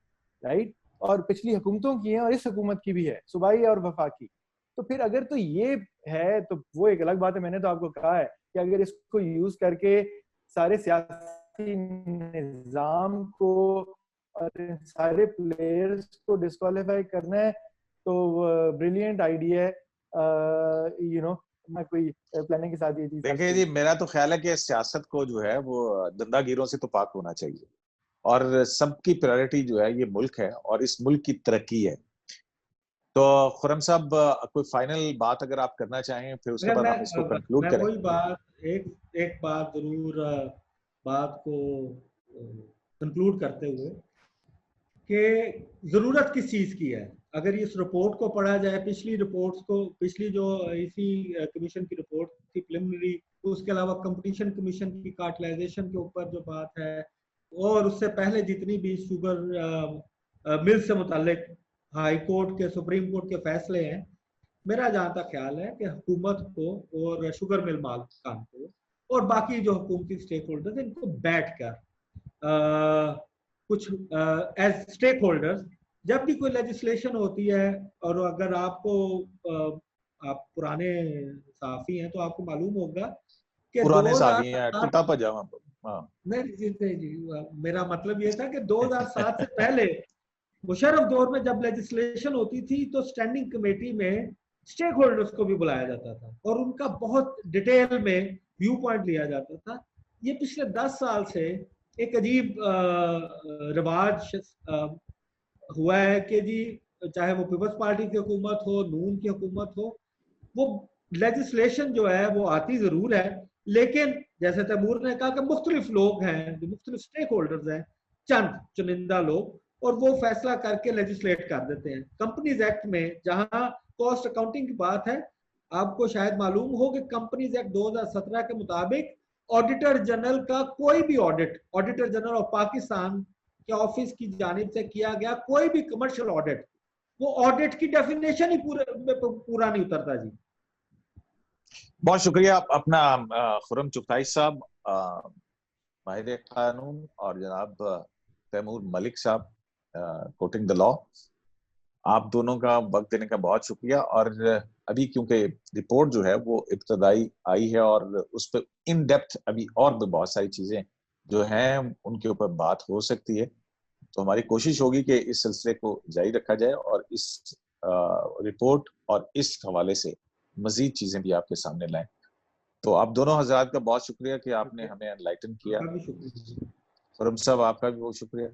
राइट, और पिछली हुकूमतों की है और इस हुकूमत की भी है, सूबाई और वफाकी। तो फिर अगर तो ये है तो वो एक अलग बात है। मैंने तो आपको कहा है कि अगर इसको यूज करके सारे सियासी निजाम को और इन सारे प्लेयर्स को डिस्क्वालीफाई करना है तो ब्रिलियंट आइडिया है, यू नो, मैं कोई प्लानिंग के साथ ये चीज। देखिए जी, मेरा तो ख्याल है कि सियासत को जो है वो दंदागिरों से तो पाक होना चाहिए, और सबकी प्रायोरिटी जो है ये मुल्क है और इस मुल्क की तरक्की है। तो खुर्रम साहब, कोई फाइनल बात अगर आप करना चाहें, फिर उसके अगर बाद हम इसको कंक्लूड मैं करें। वही बात एक बात जरूर बात को कंक्लूड करते हुए कि जरूरत किस चीज की है। अगर इस रिपोर्ट को पढ़ा जाए, पिछली रिपोर्ट्स को, पिछली जो इसी कमीशन की रिपोर्ट थी प्रिलिमिनरी, उसके अलावा कंपटीशन कमीशन की कार्टलाइजेशन के ऊपर जो बात है, और उससे पहले जितनी भी शुगर मिल से मुतालिक हाई कोर्ट के, सुप्रीम कोर्ट के फैसले हैं, मेरा जहां तक ख्याल है कि हुकूमत को और शुगर मिल मालिकान को और बाकी जो हुकूमती स्टेक होल्डर्स, इनको बैठ कर कुछ एज स्टेक होल्डर्स, जब भी कोई लेजिस्लेशन होती है, और अगर आपको आप पुराने साफी हैं तो आपको मालूम होगा कि पुराने साथी हैं, 2007, कुर्ता पजामा। हाँ, नहीं, मेरा मतलब ये था कि 2007 से पहले मुशर्रफ दौर में जब लेजिस्लेशन होती थी तो स्टैंडिंग कमेटी में स्टेक होल्डर्स को भी बुलाया जाता था और उनका बहुत डिटेल में व्यू पॉइंट लिया जाता था। ये पिछले 10 साल से एक अजीब रिवाज हुआ है कि जी, चाहे वो पीपल्स पार्टी की हुकूमत हो, नून की हुकूमत हो, वो लेजिस्लेशन जो है वो आती जरूर है, लेकिन जैसे तैमूर ने कहा कि मुख्तलिफ लोग हैं, जो मुख्तलिफ स्टेक होल्डर्स हैं, चंद चुनिंदा लोग, और वो फैसला करके लेजिस्लेट कर देते हैं। कंपनीज एक्ट में जहां कॉस्ट अकाउंटिंग की बात है, आपको शायद मालूम हो कि कंपनीज एक्ट 2017 के मुताबिक ऑडिटर जनरल का कोई भी ऑडिटर जनरल ऑफ पाकिस्तान के ऑफिस की जानिब से किया गया कोई भी कमर्शियल ऑडिट, वो ऑडिट की डेफिनेशन ही पूरा नहीं उतरता जी। बहुत शुक्रिया अपना खुर्रम चुगताई साहब, माहिर कानून, और जनाब तैमूर मलिक साहब, कोटिंग द लॉ। आप दोनों का वक्त देने का बहुत शुक्रिया। और अभी क्योंकि रिपोर्ट जो है वो इब्तदाई आई है और उस पर इन डेप्थ अभी और भी बहुत सारी चीजें जो हैं उनके ऊपर बात हो सकती है, तो हमारी कोशिश होगी कि इस सिलसिले को जारी रखा जाए और इस रिपोर्ट और इस हवाले से मजीद चीजें भी आपके सामने लाएं। तो आप दोनों हजरात का बहुत शुक्रिया कि आपने हमें एनलाइटन किया। आपका भी शुक्रिया। खुर्रम साहब, आपका भी बहुत शुक्रिया।